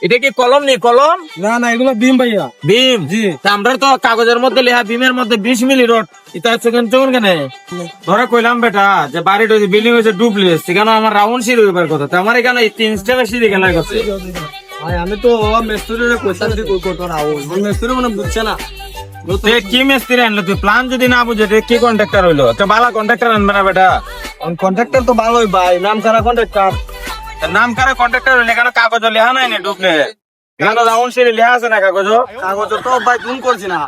এটা কি কলম নেই কলম? না না, এগুলো বিম ভাইয়া। ভীম জি। তা আমরা তো কাগজের মধ্যে লেখা ভীমের মধ্যে 20 মিলি রড। এটা সেকেন্ড চোন কেন ধরে কইলাম বেটা যে বাড়িটা হয়েছে বিল্ডিং হয়েছে ডুপ্লিকেট, সেখানে আমার রাউন্ড সিঁড়ি হইবার কথা, তো আমার এখানে 3 স্টেপের সিঁড়ি কেন করছে? ভাই আমি তো মিস্ত্রিরে কইতাম যে কই করতে রাও, মিস্ত্রি মানে বুঝছে না। তুই কি মিস্ত্রি আনলো? তুই প্ল্যান যদি না বুঝে তুই কি কন্ট্রাক্টর হইলো? তো বালা কন্ট্রাক্টর আনবে না বেটা। কন্ট্রাক্টর তো ভালোই ভাই, নাম করা কন্ট্রাক্টর। তার নাম কারে কন্ট্রাক্টর হইলে কেন কাগজ লেখা নাই না ডুপ্লিকেট? এখানে রাউন্ড সিঁড়ি লেখা আছে না কাগজ? কাগজ তো ভাই গুণ করছি না।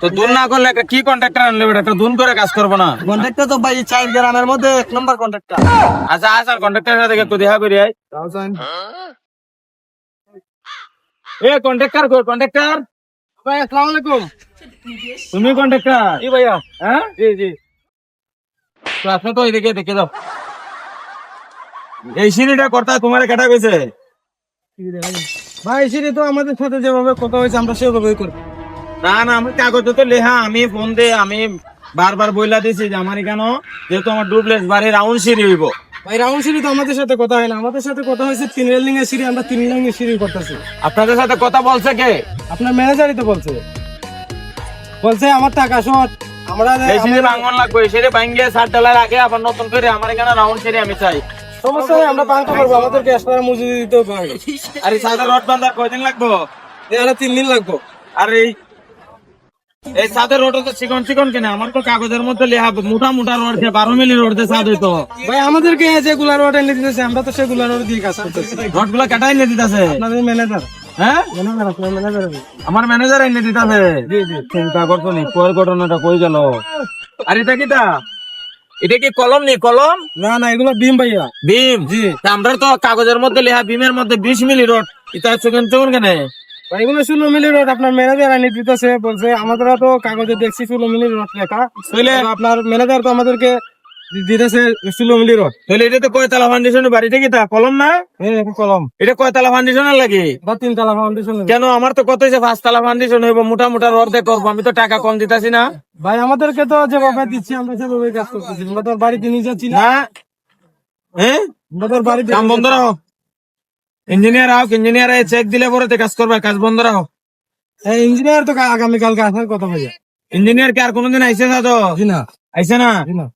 তো দুন না করলে একটা কি কন্ট্রাক্টর আনলে বেটা? একটা দুন করে কাজ করবো না? কন্ট্রাক্টর তো ভাই 4 গ্রামের মধ্যে 1 নম্বর কন্ট্রাক্টর। আচ্ছা আচ্ছা কন্ট্রাক্টরের সাথে একটু দেখা করি আয়। এ কন্ট্রাক্টর কই কন্ট্রাক্টর? ভাই আসসালামু আলাইকুম। তুমি কন্ট্রাক্টর? জি ভাইয়া। হ্যাঁ জি জি। তো আসলে তো এদিকে দেখে দাও। এই সিঁড়িটা করতে তোমার কেটা গেছে? ভাই সেটা তো আমাদের সাথে যেভাবে কথা হয়েছে আমরা সেভাবেই করি। না না আমি কাগজে তো লেখা, আমি ফোন দিয়ে আমি বারবার বইলা দিছি যে আমার এখানে যেহেতু আমার ডুপ্লেক্স বাড়ি রাউন্ড সিঁড়ি হইব। ভাই রাউন্ড সিঁড়ি তো আমাদের সাথে কথা হয় না, আমাদের সাথে কথা হয়েছে 3 রেলিং এর সিঁড়ি, আমরা 3 রেলিং এর সিঁড়ি করতেছি। আপনাদের সাথে কথা বলছে কে? আপনার ম্যানেজারই তো বলছে আমার টাকা শর্ট। আমরা এই সিঁড়ি ভাঙন লাগবে, এই সিঁড়ি ভাঙিয়ে 7 ডলার আগে আবার নতুন করে আমার এখানে রাউন্ড সিঁড়ি আমি চাই। সমস্যা নেই, আমরা বাংকা করবো, আমাদেরকে এক্সট্রা মজুরি দিতে হবে। আর এই সাদা রড বান্ধার কয়দিন লাগবো? এখানে 3 দিন লাগবে। আর এই সাদের রড তো চিকন চিকন কেন? আমার তো কাগজের মধ্যে লেখা মোটা মোটা রড দিয়ে 12 মিলি রড দিয়ে সাদ হইতো। ভাই আমাদেরকে যেগুলা রড এনে দিতেছে আমরা তো সেগুলা রড দিয়ে কাজ করতেছি। রড গুলা কাটাই এনে দিতেছে। আপনাদের ম্যানেজার, হ্যাঁ আপনার ম্যানেজার। আমার ম্যানেজার এনে দিতেছে। জি জি। চিন্তা করতো নি কয়ের ঘটনাটা কই গেল? আর এটা কিটা? এটা কি কলম নেই কলম? না না, এগুলো বিম ভাইয়া। ভীম জি। তা আমরা তো কাগজের মধ্যে লেখা ভীমের মধ্যে 20 মিলি রড। এটা সেকেন্ড চোন কেন? ভাই এগুলো 16 মিলি রড আপনার ম্যানেজার এনে দিতেছে, বলছে আমাদের তো কাগজে দেখছি 16 মিলি রড লেখা। তাহলে আপনার ম্যানেজার তো আমাদেরকে দিতেছে 16 মিলি রড। তাহলে এটা তো কয়তলা ফাউন্ডেশনের বাড়িটা কিটা কলম না? কলম এটা কয়তলা ফাউন্ডেশনের লাগে? বা 3 তলা ফাউন্ডেশন। কেন আমার তো কত হয়েছে 5 তলা ফাউন্ডেশন হইব, মোটা মোটা রড দিয়ে করবো, আমি তো টাকা কম দিতাছি না। ভাই আমাদেরকে তো যেভাবে দিচ্ছি আমরা সেভাবে কাজ করতেছি, আমরা তো আর বাড়িতে নিয়ে যাচ্ছি না। না হ্যাঁ আমরা তো আর বাড়িতে কাম বন্ধ রাখো। ইঞ্জিনিয়ার আও, ইঞ্জিনিয়ার চেক দিলে পরে তো কাজ করবে, কাজ বন্ধ রাখো। ইঞ্জিনিয়ার তো আগামীকালকে আসার কথা ভাইয়া। ইঞ্জিনিয়ার কি আর কোনোদিন আইসে না? তো জি না। আইসে না জি না।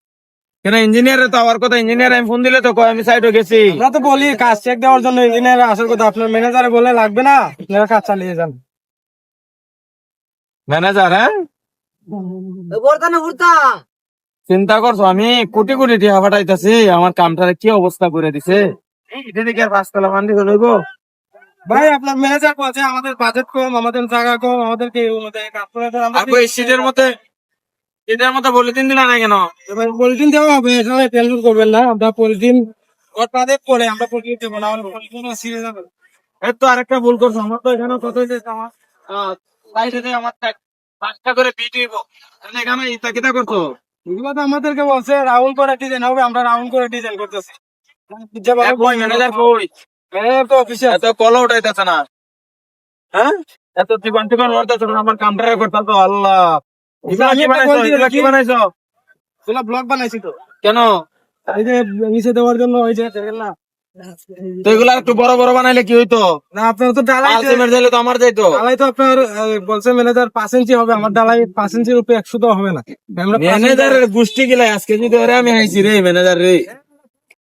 কেন? ইঞ্জিনিয়ার তো আমার কথা, ইঞ্জিনিয়ার আমি ফোন দিলে তো কয় আমি সাইডে গেছি। আমরা তো বলি কাজ চেক দেওয়ার জন্য ইঞ্জিনিয়ার আসার কথা, আপনার ম্যানেজারে বলে লাগবে না, আপনারা কাজ চালিয়ে যান। ম্যানেজার হ্যাঁ চিন্তা করছো আমি কোটি কোটি টাকা পাঠাইতেছি, আমার কামটারে কি অবস্থা করে দিছে। এটা দেখি আর 5 তলা ফাউন্ডেশন হইব? ভাই আপনার ম্যানেজার বলছে আমাদের বাজেট কম, আমাদের জায়গা কম, আমাদেরকে কাজ করে দেন। আমরা আর ওই সিটের মধ্যে বলে দিন দিলা না কেন? পলিথিন দেওয়া হবে, এটা টেনশন করবেন না, আমরা পলিথিন বাজেট করে আমরা পলিথিন দেবো না, আমাদের পলিথিন ছিঁড়ে যাবে। এই তো আরেকটা ভুল করছো, আমার তো এখানে কত হয়েছে আমার সাইডে আমার 5টা করে বিট হইব, তাহলে এখানে ইটা কিটা করছো? এগুলো তো আমাদেরকে বলছে রাউন্ড করে ডিজাইন হবে, আমরা রাউন্ড করে ডিজাইন করতেছি। কই ম্যানেজার কই? ম্যানেজার তো অফিসে এত কল উঠাইতেছে না, হ্যাঁ এত চিকন চিকন উঠতেছে না, আমার কামটা করতাম তো। আল্লাহ এগুলা কি বানাইছো? এগুলা কি বানাইছো? ব্লগ বানাইছি তো, কেন? এই যে নিচে দেওয়ার জন্য, ওই যে দেখেন না। তো এগুলা একটু বড় বড় বানাইলে কি হইতো? না আপনার তো ডালাই সিমেন্ট দিলে তো আমার যাইতো। ডালাই তো আপনার বলছে ম্যানেজার 5 ইঞ্চি হবে, আমার ডালাই 5 ইঞ্চির উপরে 100 তো হবে না। আমরা ম্যানেজারের গোষ্ঠী গিলাই আজকে যদি ওরে আমি হাইছি রে ম্যানেজার রে।